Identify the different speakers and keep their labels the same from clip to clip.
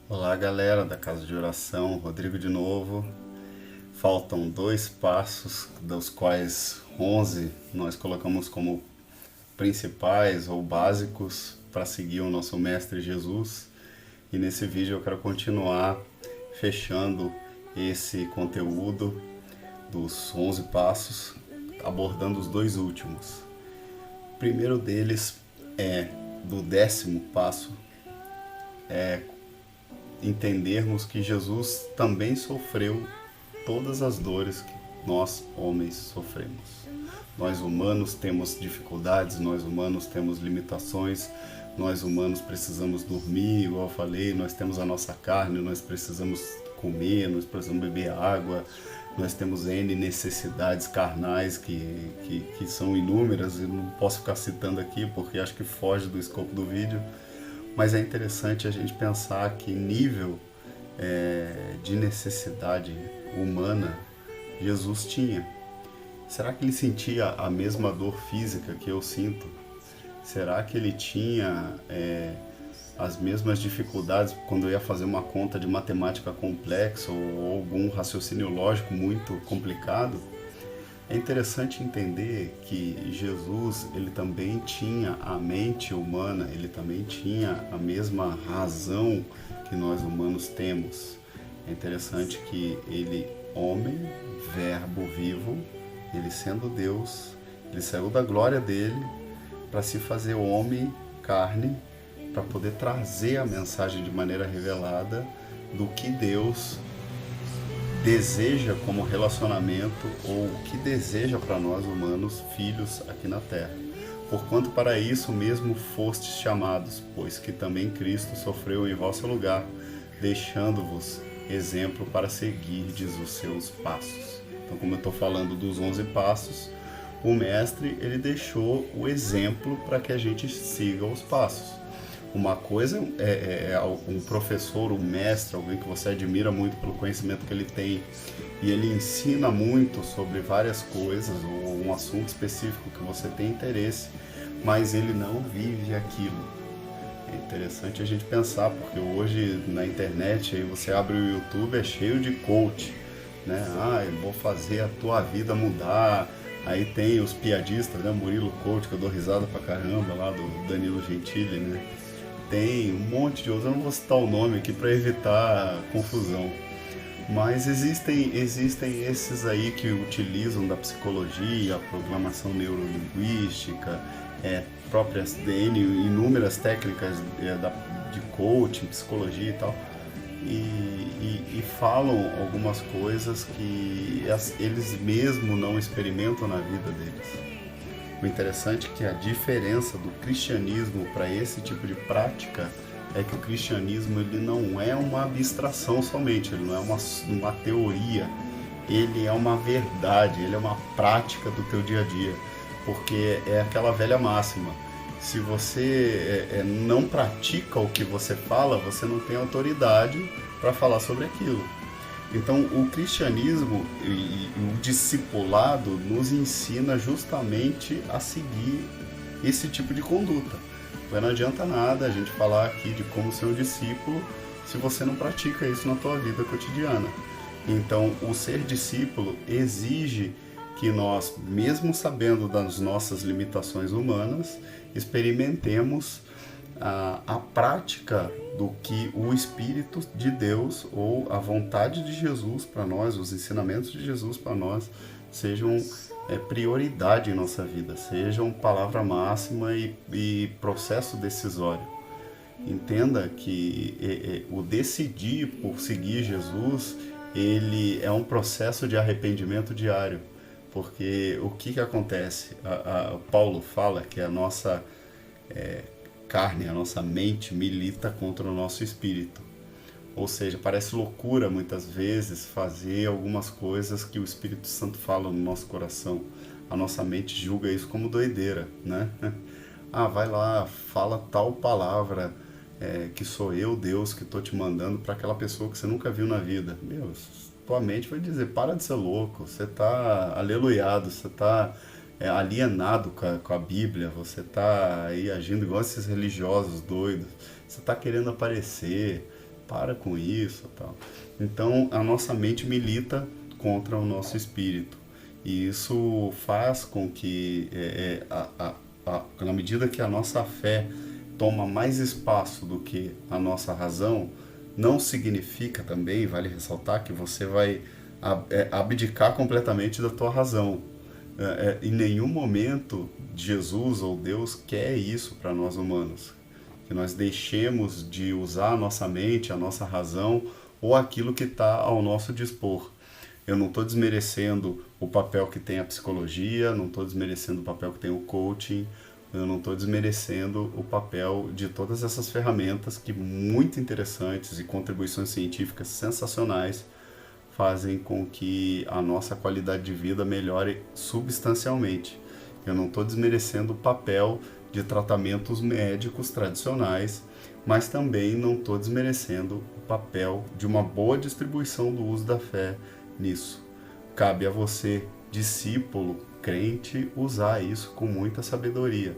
Speaker 1: Olá, galera da Casa de Oração, Rodrigo de novo. Faltam 2 passos, dos quais 11 nós colocamos como principais ou básicos para seguir o nosso Mestre Jesus. E nesse vídeo eu quero continuar fechando esse conteúdo dos 11 passos, abordando os 2 últimos. O primeiro deles é do 10º passo, entendermos que Jesus também sofreu todas as dores que nós, homens, sofremos. Nós, humanos, temos dificuldades, nós, humanos, temos limitações, nós, humanos, precisamos dormir, igual eu falei, nós temos a nossa carne, nós precisamos comer, nós precisamos beber água, nós temos N necessidades carnais que são inúmeras, e não posso ficar citando aqui porque acho que foge do escopo do vídeo. Mas é interessante a gente pensar que nível de necessidade humana Jesus tinha. Será que ele sentia a mesma dor física que eu sinto? Será que ele tinha as mesmas dificuldades quando eu ia fazer uma conta de matemática complexa ou algum raciocínio lógico muito complicado? É interessante entender que Jesus, ele também tinha a mente humana, ele também tinha a mesma razão que nós humanos temos. É interessante que ele, homem, verbo vivo, ele sendo Deus, ele saiu da glória dele para se fazer homem, carne, para poder trazer a mensagem de maneira revelada do que Deus deseja como relacionamento ou o que deseja para nós humanos, filhos aqui na terra. Porquanto para isso mesmo fostes chamados, pois que também Cristo sofreu em vosso lugar, deixando-vos exemplo para seguirdes os seus passos. Então, como eu estou falando dos 11 passos, o mestre ele deixou o exemplo para que a gente siga os passos. Uma coisa é um professor, um mestre, alguém que você admira muito pelo conhecimento que ele tem e ele ensina muito sobre várias coisas ou um assunto específico que você tem interesse, mas ele não vive aquilo. É interessante a gente pensar, porque hoje na internet aí você abre o YouTube, é cheio de coach, né? Eu vou fazer a tua vida mudar. Aí tem os piadistas, né? Murilo Coach, que eu dou risada pra caramba, lá do Danilo Gentili, né? Tem um monte de outros, eu não vou citar o nome aqui para evitar confusão. Mas existem esses aí que utilizam da psicologia, programação neurolinguística, próprias DN, inúmeras técnicas de coaching, psicologia e tal, e falam algumas coisas que eles mesmos não experimentam na vida deles. O interessante é que a diferença do cristianismo para esse tipo de prática é que o cristianismo ele não é uma abstração somente, ele não é uma teoria, ele é uma verdade, ele é uma prática do teu dia a dia, porque é aquela velha máxima, se você não pratica o que você fala, você não tem autoridade para falar sobre aquilo. Então, o cristianismo e o discipulado nos ensina justamente a seguir esse tipo de conduta. Mas não adianta nada a gente falar aqui de como ser um discípulo se você não pratica isso na tua vida cotidiana. Então, o ser discípulo exige que nós, mesmo sabendo das nossas limitações humanas, experimentemos a prática do que o Espírito de Deus ou a vontade de Jesus para nós, os ensinamentos de Jesus para nós, sejam prioridade em nossa vida, sejam palavra máxima e processo decisório. Entenda que o decidir por seguir Jesus, ele é um processo de arrependimento diário, porque o que acontece? Paulo fala que a nossa carne, a nossa mente milita contra o nosso espírito. Ou seja, parece loucura muitas vezes fazer algumas coisas que o Espírito Santo fala no nosso coração. A nossa mente julga isso como doideira, né? Vai lá, fala tal palavra, que sou eu, Deus, que estou te mandando para aquela pessoa que você nunca viu na vida. Meu, tua mente vai dizer, para de ser louco, você está aleluiado, você está alienado com a Bíblia, você está aí agindo igual esses religiosos doidos, você está querendo aparecer, para com isso, tal. Então a nossa mente milita contra o nosso espírito. E isso faz com que, na medida que a nossa fé toma mais espaço do que a nossa razão, não significa também, vale ressaltar, que você vai abdicar completamente da tua razão. Em nenhum momento Jesus ou Deus quer isso para nós humanos. Que nós deixemos de usar a nossa mente, a nossa razão ou aquilo que está ao nosso dispor. Eu não estou desmerecendo o papel que tem a psicologia, não estou desmerecendo o papel que tem o coaching, eu não estou desmerecendo o papel de todas essas ferramentas que muito interessantes e contribuições científicas sensacionais fazem com que a nossa qualidade de vida melhore substancialmente. Eu não estou desmerecendo o papel de tratamentos médicos tradicionais, mas também não estou desmerecendo o papel de uma boa distribuição do uso da fé nisso. Cabe a você, discípulo, crente, usar isso com muita sabedoria,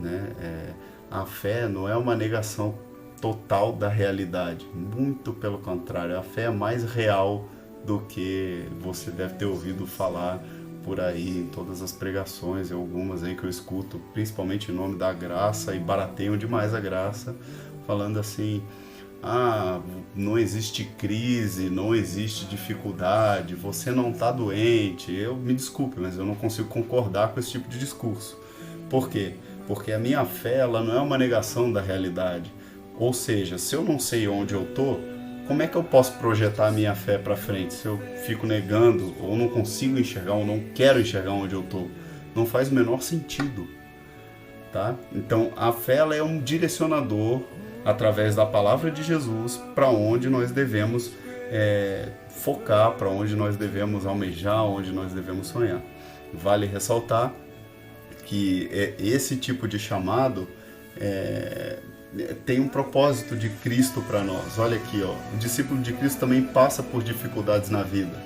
Speaker 1: né? A fé não é uma negação total da realidade, muito pelo contrário, a fé é mais real do que você deve ter ouvido falar por aí em todas as pregações e algumas aí que eu escuto, principalmente em nome da graça, e barateiam demais a graça, falando assim: não existe crise, não existe dificuldade, você não está doente. Me desculpe, mas eu não consigo concordar com esse tipo de discurso. Por quê? Porque a minha fé, ela não é uma negação da realidade. Ou seja, se eu não sei onde eu estou, como é que eu posso projetar a minha fé para frente? Se eu fico negando, ou não consigo enxergar, ou não quero enxergar onde eu estou, não faz o menor sentido, tá? Então, a fé, ela é um direcionador através da palavra de Jesus para onde nós devemos focar, para onde nós devemos almejar, onde nós devemos sonhar. Vale ressaltar que esse tipo de chamado tem um propósito de Cristo para nós. Olha aqui, ó, o discípulo de Cristo também passa por dificuldades na vida.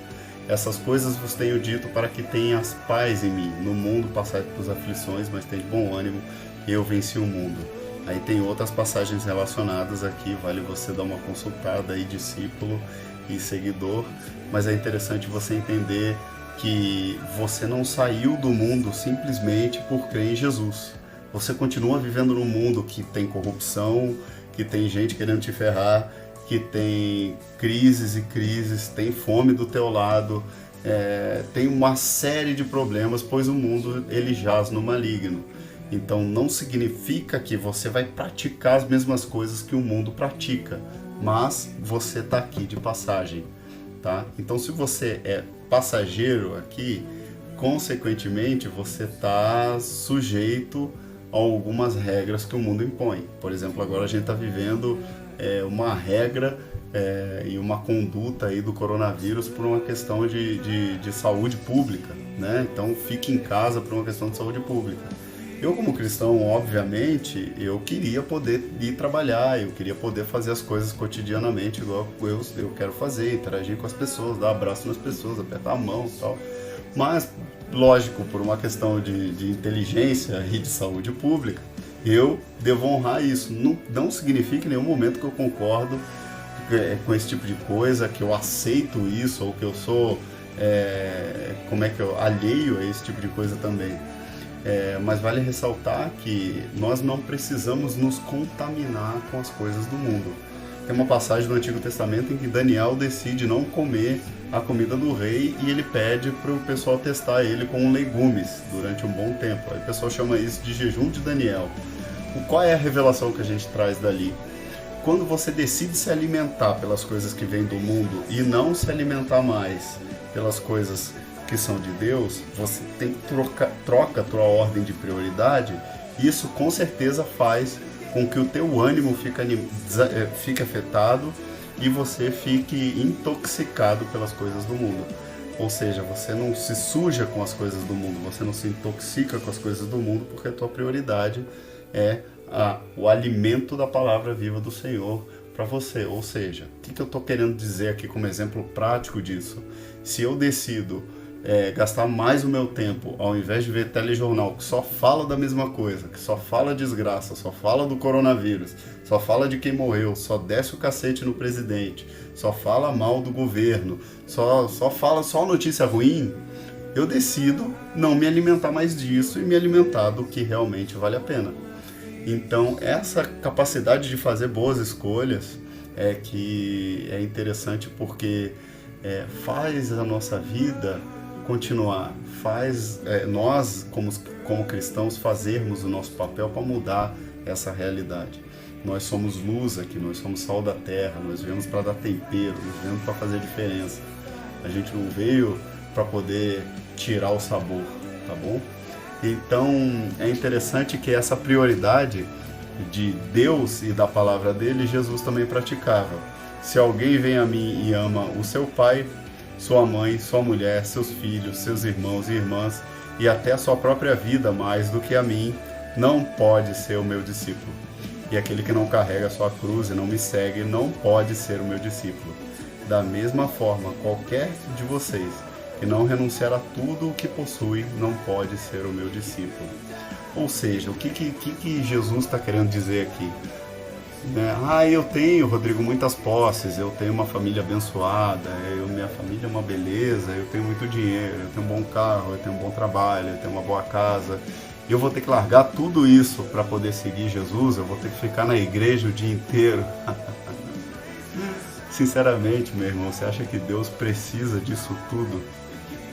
Speaker 1: Essas coisas vos tenho dito para que tenhas paz em mim. No mundo passai por aflições, mas tem bom ânimo, eu venci o mundo. Aí tem outras passagens relacionadas aqui, vale você dar uma consultada aí, discípulo e seguidor, mas é interessante você entender que você não saiu do mundo simplesmente por crer em Jesus. Você continua vivendo num mundo que tem corrupção, que tem gente querendo te ferrar, que tem crises e crises, tem fome do teu lado, tem uma série de problemas, pois o mundo ele jaz no maligno. Então não significa que você vai praticar as mesmas coisas que o mundo pratica, mas você está aqui de passagem, tá? Então se você é passageiro aqui, consequentemente você está sujeito a algumas regras que o mundo impõe. Por exemplo, agora a gente está vivendo uma regra e uma conduta aí do coronavírus por uma questão de saúde pública, né? Então fique em casa por uma questão de saúde pública. Eu, como cristão, obviamente, eu queria poder ir trabalhar, eu queria poder fazer as coisas cotidianamente, igual eu quero fazer, interagir com as pessoas, dar abraço nas pessoas, apertar a mão e tal. Mas, lógico, por uma questão de inteligência e de saúde pública, eu devo honrar isso. Não significa em nenhum momento que eu concordo com esse tipo de coisa, que eu aceito isso, ou que eu sou, alheio a esse tipo de coisa também. Mas vale ressaltar que nós não precisamos nos contaminar com as coisas do mundo. Tem uma passagem do Antigo Testamento em que Daniel decide não comer a comida do rei e ele pede para o pessoal testar ele com legumes durante um bom tempo. Aí o pessoal chama isso de jejum de Daniel. Qual é a revelação que a gente traz dali? Quando você decide se alimentar pelas coisas que vêm do mundo e não se alimentar mais pelas coisas que são de Deus, você tem troca a tua ordem de prioridade. Isso com certeza faz com que o teu ânimo fique afetado e você fique intoxicado pelas coisas do mundo. Ou seja, você não se suja com as coisas do mundo, você não se intoxica com as coisas do mundo, porque a tua prioridade é o alimento da palavra viva do Senhor para você. Ou seja, o que eu estou querendo dizer aqui como exemplo prático disso? Se eu decido gastar mais o meu tempo, ao invés de ver telejornal que só fala da mesma coisa, que só fala desgraça, só fala do coronavírus, só fala de quem morreu, só desce o cacete no presidente, só fala mal do governo, só fala só notícia ruim, eu decido não me alimentar mais disso e me alimentar do que realmente vale a pena. Então, essa capacidade de fazer boas escolhas é que é interessante, porque faz a nossa vida continuar, faz nós, como cristãos, fazermos o nosso papel para mudar essa realidade. Nós somos luz aqui, nós somos sal da terra, nós viemos para dar tempero, nós viemos para fazer diferença. A gente não veio para poder tirar o sabor, tá bom? Então, é interessante que essa prioridade de Deus e da palavra dele, Jesus também praticava. Se alguém vem a mim e ama o seu pai, sua mãe, sua mulher, seus filhos, seus irmãos e irmãs, e até a sua própria vida mais do que a mim, não pode ser o meu discípulo. E aquele que não carrega a sua cruz e não me segue, não pode ser o meu discípulo. Da mesma forma, qualquer de vocês que não renunciar a tudo o que possui, não pode ser o meu discípulo. Ou seja, o que Jesus está querendo dizer aqui? Eu tenho, Rodrigo, muitas posses, eu tenho uma família abençoada, minha família é uma beleza, eu tenho muito dinheiro, eu tenho um bom carro, eu tenho um bom trabalho, eu tenho uma boa casa. Eu vou ter que largar tudo isso para poder seguir Jesus, eu vou ter que ficar na igreja o dia inteiro. Sinceramente, meu irmão, você acha que Deus precisa disso tudo?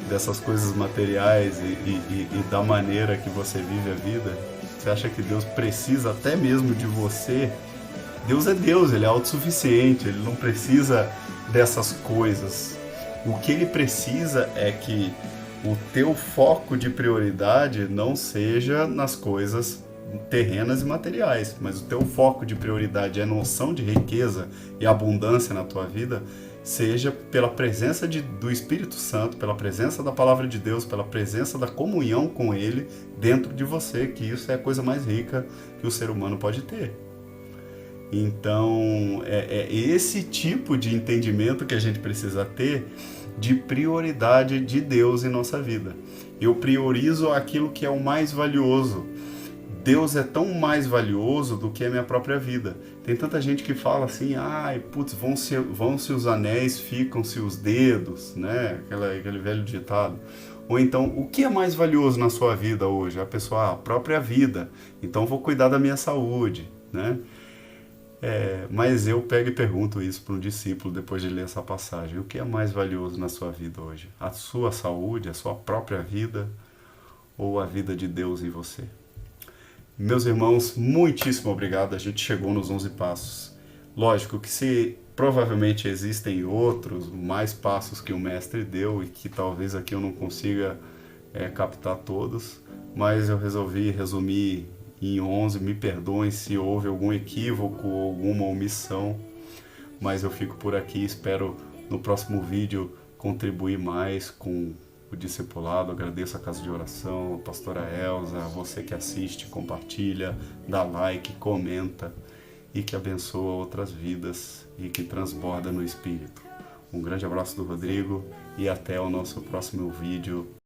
Speaker 1: Dessas coisas materiais e da maneira que você vive a vida? Você acha que Deus precisa até mesmo de você? Deus é Deus, Ele é autossuficiente, Ele não precisa dessas coisas. O que Ele precisa é que o teu foco de prioridade não seja nas coisas terrenas e materiais, mas o teu foco de prioridade é a noção de riqueza e abundância na tua vida, seja pela presença do Espírito Santo, pela presença da Palavra de Deus, pela presença da comunhão com Ele dentro de você, que isso é a coisa mais rica que o ser humano pode ter. Então, é esse tipo de entendimento que a gente precisa ter de prioridade de Deus em nossa vida. Eu priorizo aquilo que é o mais valioso. Deus é tão mais valioso do que a minha própria vida. Tem tanta gente que fala assim, vão-se os anéis, ficam-se os dedos, né? Aquele velho ditado. Ou então, o que é mais valioso na sua vida hoje? A pessoa, a própria vida. Então, vou cuidar da minha saúde, né? Mas eu pego e pergunto isso para um discípulo depois de ler essa passagem. O que é mais valioso na sua vida hoje? A sua saúde, a sua própria vida ou a vida de Deus em você? Meus irmãos, muitíssimo obrigado. A gente chegou nos 11 passos. Lógico que provavelmente existem outros, mais passos que o mestre deu e que talvez aqui eu não consiga captar todos, mas eu resolvi resumir em 11, me perdoem se houve algum equívoco ou alguma omissão, mas eu fico por aqui, espero no próximo vídeo contribuir mais com o discipulado. Agradeço a Casa de Oração, a pastora Elza, a você que assiste, compartilha, dá like, comenta e que abençoa outras vidas e que transborda no Espírito. Um grande abraço do Rodrigo e até o nosso próximo vídeo.